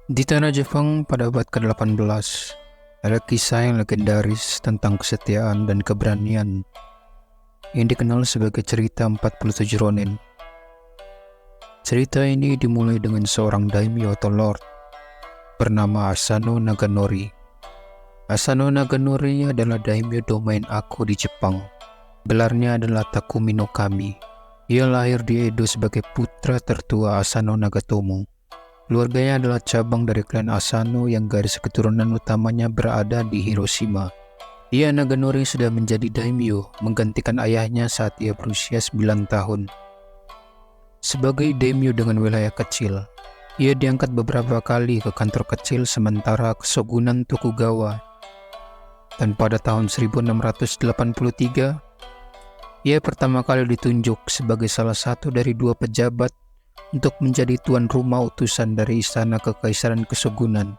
Di tanah Jepang pada abad ke-18, ada kisah yang legendaris tentang kesetiaan dan keberanian yang dikenal sebagai cerita 47 Ronin. Cerita ini dimulai dengan seorang daimyo atau lord bernama Asano Naganori. Asano Naganori adalah daimyo domain Ako di Jepang. Gelarnya adalah Takumi no Kami. Ia lahir di Edo sebagai putra tertua Asano Nagatomo. Keluarganya adalah cabang dari klan Asano yang garis keturunan utamanya berada di Hiroshima. Ia Naganori sudah menjadi daimyo, menggantikan ayahnya saat ia berusia 9 tahun. Sebagai daimyo dengan wilayah kecil, ia diangkat beberapa kali ke kantor kecil sementara Kesogunan Tokugawa. Dan pada tahun 1683, ia pertama kali ditunjuk sebagai salah satu dari 2 pejabat untuk menjadi tuan rumah utusan dari Istana Kekaisaran Kesogunan.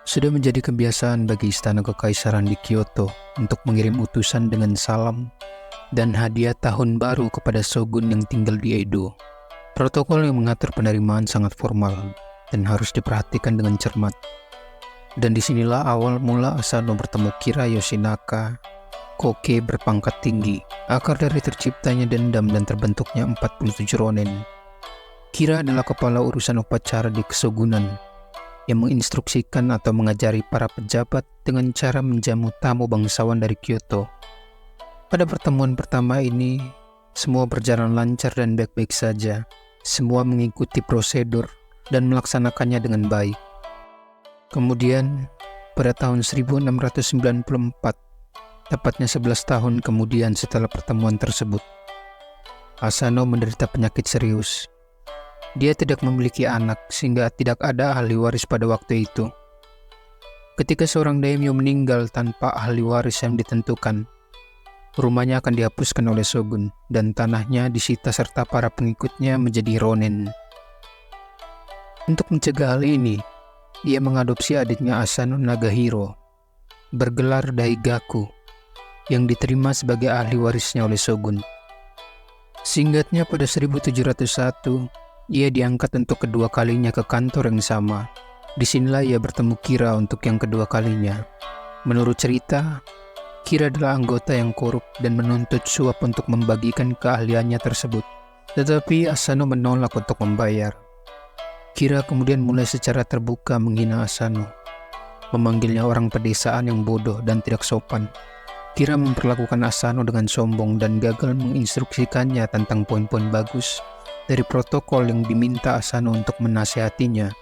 Sudah menjadi kebiasaan bagi Istana Kekaisaran di Kyoto untuk mengirim utusan dengan salam dan hadiah tahun baru kepada shogun yang tinggal di Edo. Protokol yang mengatur penerimaan sangat formal dan harus diperhatikan dengan cermat. Dan disinilah awal mula Asano bertemu Kira Yoshinaka, Koke berpangkat tinggi. Akar dari terciptanya dendam dan terbentuknya 47 Ronin. Kira adalah kepala urusan upacara di Kesogunan yang menginstruksikan atau mengajari para pejabat dengan cara menjamu tamu bangsawan dari Kyoto. Pada pertemuan pertama ini, semua berjalan lancar dan baik-baik saja. Semua mengikuti prosedur dan melaksanakannya dengan baik. Kemudian, pada tahun 1694, tepatnya 11 tahun kemudian setelah pertemuan tersebut, Asano menderita penyakit serius. Dia tidak memiliki anak sehingga tidak ada ahli waris pada waktu itu. Ketika seorang daimyo meninggal tanpa ahli waris yang ditentukan, rumahnya akan dihapuskan oleh shogun dan tanahnya disita serta para pengikutnya menjadi ronin. Untuk mencegah hal ini, ia mengadopsi adiknya Asano Nagahiro, bergelar Daigaku, yang diterima sebagai ahli warisnya oleh shogun. Singkatnya pada 1701, ia diangkat untuk kedua kalinya ke kantor yang sama. Disinilah ia bertemu Kira untuk yang kedua kalinya. Menurut cerita, Kira adalah anggota yang korup dan menuntut suap untuk membagikan keahliannya tersebut. Tetapi Asano menolak untuk membayar. Kira kemudian mulai secara terbuka menghina Asano, memanggilnya orang pedesaan yang bodoh dan tidak sopan. Kira memperlakukan Asano dengan sombong dan gagal menginstruksikannya tentang poin-poin bagus dari protokol yang diminta Asano untuk menasihatinya.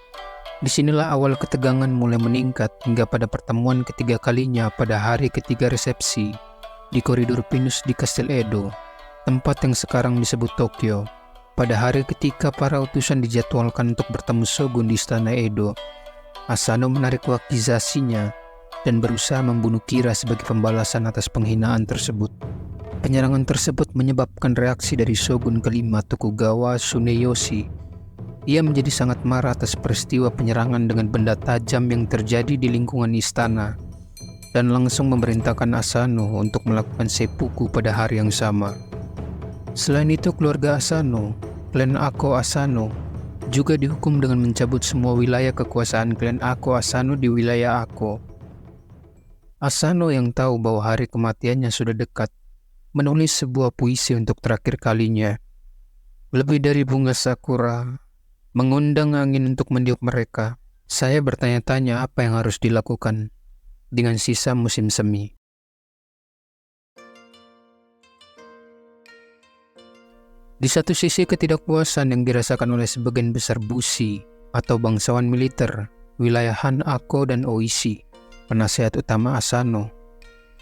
Disinilah awal ketegangan mulai meningkat hingga pada pertemuan ketiga kalinya pada hari ketiga resepsi di koridor Pinus di Kastil Edo, tempat yang sekarang disebut Tokyo. Pada hari ketika para utusan dijadwalkan untuk bertemu shogun di istana Edo, Asano menarik wakizashinya dan berusaha membunuh Kira sebagai pembalasan atas penghinaan tersebut. Penyerangan tersebut menyebabkan reaksi dari shogun kelima Tokugawa Tsuneyoshi. Ia menjadi sangat marah atas peristiwa penyerangan dengan benda tajam yang terjadi di lingkungan istana dan langsung memerintahkan Asano untuk melakukan seppuku pada hari yang sama. Selain itu, keluarga Asano, klan Ako Asano, juga dihukum dengan mencabut semua wilayah kekuasaan klan Ako Asano di wilayah Ako. Asano yang tahu bahwa hari kematiannya sudah dekat, menulis sebuah puisi untuk terakhir kalinya. Lebih dari bunga sakura, mengundang angin untuk meniup mereka, saya bertanya-tanya apa yang harus dilakukan dengan sisa musim semi. Di satu sisi ketidakpuasan yang dirasakan oleh sebagian besar bushi atau bangsawan militer wilayah Han Ako dan Oishi, penasehat utama Asano,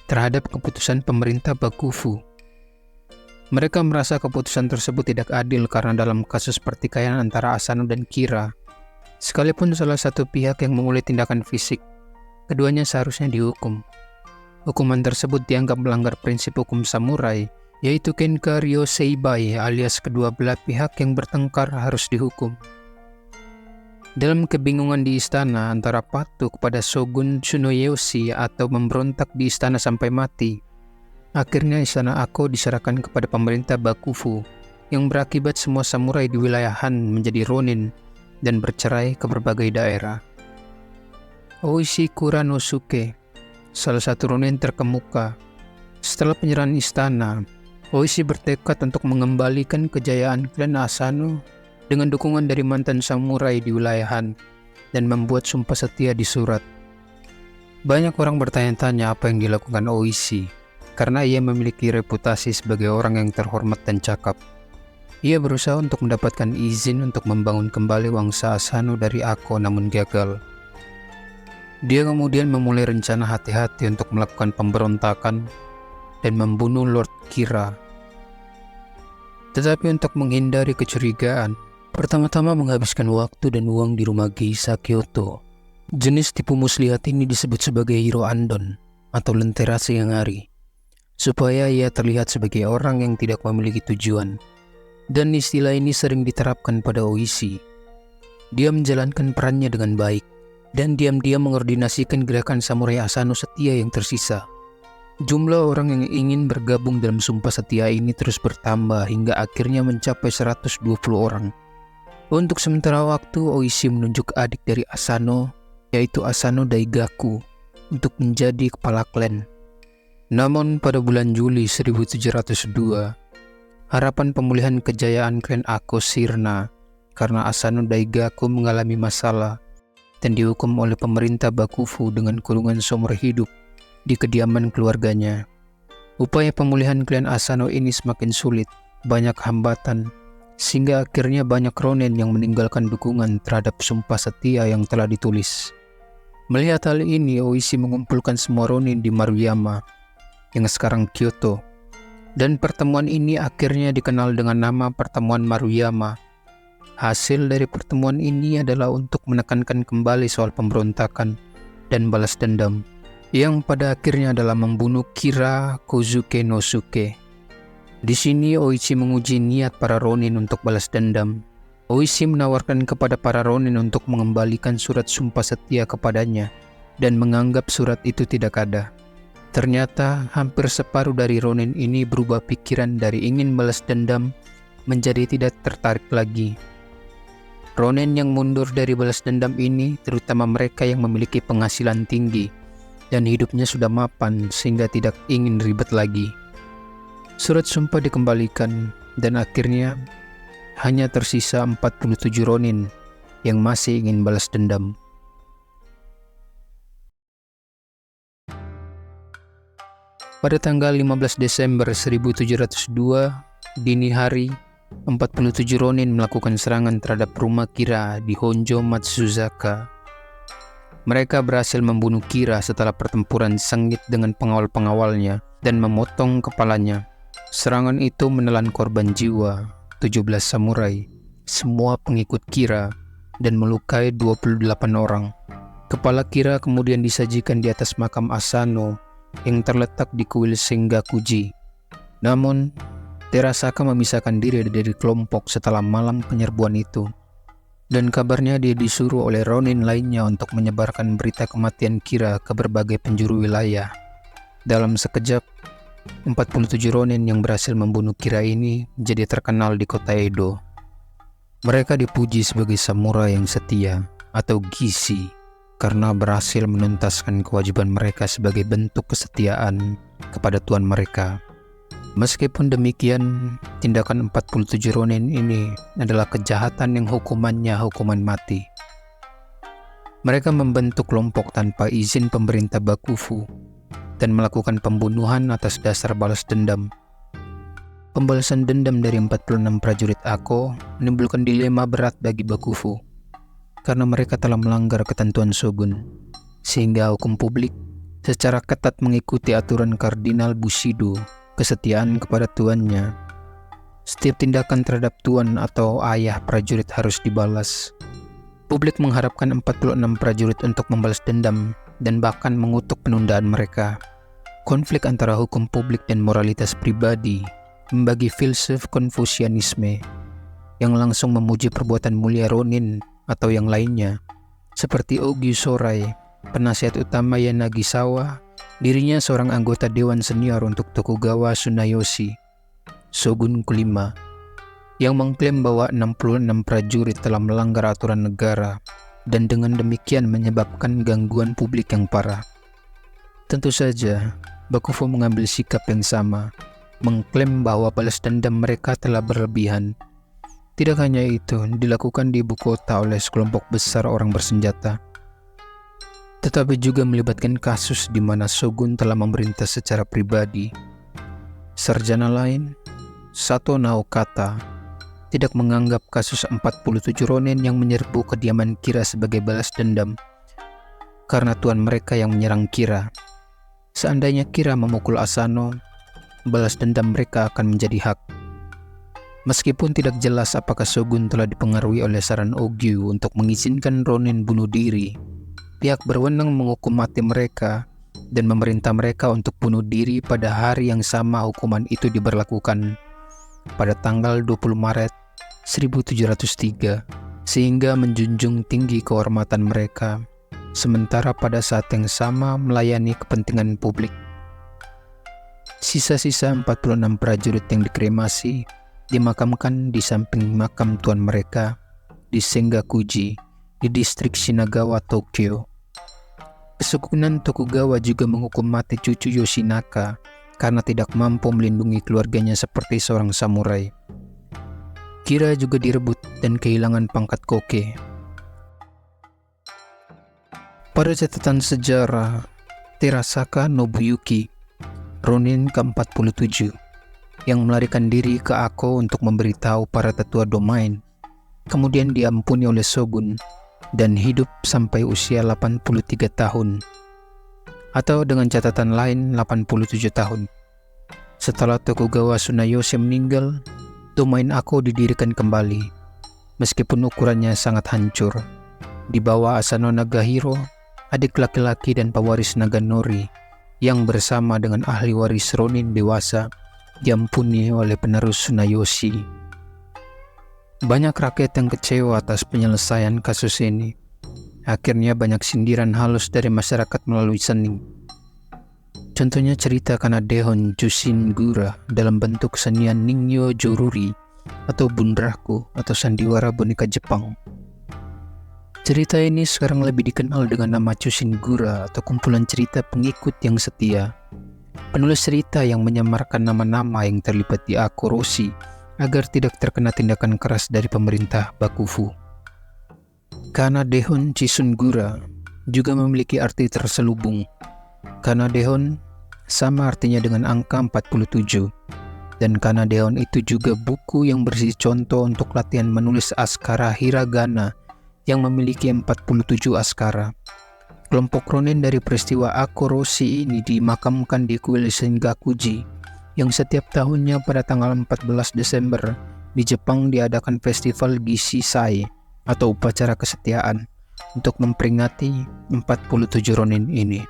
terhadap keputusan pemerintah Bakufu. Mereka merasa keputusan tersebut tidak adil karena dalam kasus pertikaian antara Asano dan Kira, sekalipun salah satu pihak yang memulai tindakan fisik, keduanya seharusnya dihukum. Hukuman tersebut dianggap melanggar prinsip hukum samurai, yaitu Kenka Ryo Seibai alias kedua belah pihak yang bertengkar harus dihukum. Dalam kebingungan di istana antara patuh kepada Shogun Tsunoyoshi atau memberontak di istana sampai mati, akhirnya istana Ako diserahkan kepada pemerintah Bakufu yang berakibat semua samurai di wilayah Han menjadi ronin dan bercerai ke berbagai daerah. Oishi Kuranosuke, salah satu ronin terkemuka. Setelah penyerahan istana, Oishi bertekad untuk mengembalikan kejayaan klan Asano dengan dukungan dari mantan samurai di wilayah Han dan membuat sumpah setia di surat. Banyak orang bertanya-tanya apa yang dilakukan Oishi karena ia memiliki reputasi sebagai orang yang terhormat dan cakap. Ia berusaha untuk mendapatkan izin untuk membangun kembali wangsa Asano dari Ako namun gagal. Dia kemudian memulai rencana hati-hati untuk melakukan pemberontakan dan membunuh Lord Kira. Tetapi untuk menghindari kecurigaan, pertama-tama menghabiskan waktu dan uang di rumah geisha Kyoto. Jenis tipu muslihat ini disebut sebagai hero andon atau lentera siang hari, supaya ia terlihat sebagai orang yang tidak memiliki tujuan. Dan istilah ini sering diterapkan pada Oishi. Dia menjalankan perannya dengan baik, dan diam-diam mengordinasikan gerakan samurai Asano setia yang tersisa. Jumlah orang yang ingin bergabung dalam sumpah setia ini terus bertambah hingga akhirnya mencapai 120 orang. Untuk sementara waktu, Oishi menunjuk adik dari Asano, yaitu Asano Daigaku, untuk menjadi kepala klan. Namun pada bulan Juli 1702, harapan pemulihan kejayaan klan Ako sirna karena Asano Daigaku mengalami masalah dan dihukum oleh pemerintah Bakufu dengan kurungan seumur hidup di kediaman keluarganya. Upaya pemulihan klan Asano ini semakin sulit, banyak hambatan, sehingga akhirnya banyak ronin yang meninggalkan dukungan terhadap sumpah setia yang telah ditulis. Melihat hal ini, Oishi mengumpulkan semua ronin di Maruyama, yang sekarang Kyoto, dan pertemuan ini akhirnya dikenal dengan nama Pertemuan Maruyama. Hasil dari pertemuan ini adalah untuk menekankan kembali soal pemberontakan dan balas dendam, yang pada akhirnya adalah membunuh Kira Kozuke no Suke. Di sini Oishi menguji niat para ronin untuk balas dendam. Oishi menawarkan kepada para ronin untuk mengembalikan surat sumpah setia kepadanya dan menganggap surat itu tidak ada. Ternyata hampir separuh dari ronin ini berubah pikiran dari ingin balas dendam menjadi tidak tertarik lagi. Ronin yang mundur dari balas dendam ini terutama mereka yang memiliki penghasilan tinggi dan hidupnya sudah mapan sehingga tidak ingin ribet lagi. Surat sumpah dikembalikan dan akhirnya hanya tersisa 47 ronin yang masih ingin balas dendam. Pada tanggal 15 Desember 1702, dini hari, 47 ronin melakukan serangan terhadap rumah Kira di Honjo Matsuzaka. Mereka berhasil membunuh Kira setelah pertempuran sengit dengan pengawal-pengawalnya dan memotong kepalanya. Serangan itu menelan korban jiwa, 17 samurai, semua pengikut Kira, dan melukai 28 orang. Kepala Kira kemudian disajikan di atas makam Asano yang terletak di kuil Sengakuji. Namun, Terasaka memisahkan diri dari kelompok setelah malam penyerbuan itu. Dan kabarnya dia disuruh oleh ronin lainnya untuk menyebarkan berita kematian Kira ke berbagai penjuru wilayah. Dalam sekejap, 47 ronin yang berhasil membunuh Kira ini jadi terkenal di kota Edo. Mereka dipuji sebagai samurai yang setia atau gishi karena berhasil menuntaskan kewajiban mereka sebagai bentuk kesetiaan kepada tuan mereka. Meskipun demikian, tindakan 47 ronin ini adalah kejahatan yang hukumannya hukuman mati. Mereka membentuk kelompok tanpa izin pemerintah Bakufu dan melakukan pembunuhan atas dasar balas dendam. Pembalasan dendam dari 46 prajurit Ako menimbulkan dilema berat bagi Bakufu karena mereka telah melanggar ketentuan shogun, sehingga hukum publik secara ketat mengikuti aturan Kardinal Bushido, kesetiaan kepada tuannya. Setiap tindakan terhadap tuan atau ayah prajurit harus dibalas. Publik mengharapkan 46 prajurit untuk membalas dendam dan bahkan mengutuk penundaan mereka. Konflik antara hukum publik dan moralitas pribadi membagi filsuf Konfusianisme yang langsung memuji perbuatan mulia ronin atau yang lainnya, seperti Ogi Sorai, penasihat utama Yanagisawa, dirinya seorang anggota dewan senior untuk Tokugawa Tsunayoshi, shogun kelima. yang mengklaim bahwa 66 prajurit telah melanggar aturan negara dan dengan demikian menyebabkan gangguan publik yang parah. Tentu saja, Bakufu mengambil sikap yang sama, mengklaim bahwa balas dendam mereka telah berlebihan. Tidak hanya itu, dilakukan di ibu kota oleh sekelompok besar orang bersenjata, tetapi juga melibatkan kasus di mana Shogun telah memerintah secara pribadi. Sarjana lain, Sato Naokata, tidak menganggap kasus 47 ronin yang menyerbu kediaman Kira sebagai balas dendam, karena tuan mereka yang menyerang Kira. Seandainya Kira memukul Asano, balas dendam mereka akan menjadi hak. Meskipun tidak jelas apakah Shogun telah dipengaruhi oleh saran Ogyu untuk mengizinkan ronin bunuh diri, pihak berwenang menghukum mati mereka dan memerintah mereka untuk bunuh diri pada hari yang sama hukuman itu diberlakukan, pada tanggal 20 Maret 1703, sehingga menjunjung tinggi kehormatan mereka, sementara pada saat yang sama melayani kepentingan publik. Sisa-sisa 46 prajurit yang dikremasi dimakamkan di samping makam tuan mereka di Sengakuji di distrik Shinagawa, Tokyo. Kesukunan Tokugawa juga menghukum mati cucu Yoshinaka karena tidak mampu melindungi keluarganya seperti seorang samurai. Kira juga direbut dan kehilangan pangkat koke. Pada catatan sejarah, Terasaka Nobuyuki, ronin ke-47, yang melarikan diri ke Ako untuk memberitahu para tetua domain, kemudian diampuni oleh Shogun dan hidup sampai usia 83 tahun, atau dengan catatan lain 87 tahun. Setelah Tokugawa Tsunayoshi meninggal, domain Ako didirikan kembali, meskipun ukurannya sangat hancur. Di bawah Asano Nagahiro, adik laki-laki dan pewaris Naganori, yang bersama dengan ahli waris ronin dewasa, diampuni oleh penerus Tsunayoshi. Banyak rakyat yang kecewa atas penyelesaian kasus ini. Akhirnya banyak sindiran halus dari masyarakat melalui seni. Contohnya cerita Kanadehon Jushingura dalam bentuk kesenian Ningyo Joruri atau bunraku atau sandiwara boneka Jepang. Cerita ini sekarang lebih dikenal dengan nama Jushingura atau kumpulan cerita pengikut yang setia. Penulis cerita yang menyamarkan nama-nama yang terlibat di Akoroshi agar tidak terkena tindakan keras dari pemerintah Bakufu. Kanadehon Chisungura juga memiliki arti terselubung. Kanadehon sama artinya dengan angka 47, dan Kanadehon itu juga buku yang berisi contoh untuk latihan menulis askara hiragana yang memiliki 47 askara. Kelompok ronin dari peristiwa Akoroshi ini dimakamkan di kuil Sengakuji, yang setiap tahunnya pada tanggal 14 Desember di Jepang diadakan festival Gishisai atau upacara kesetiaan untuk memperingati 47 ronin ini.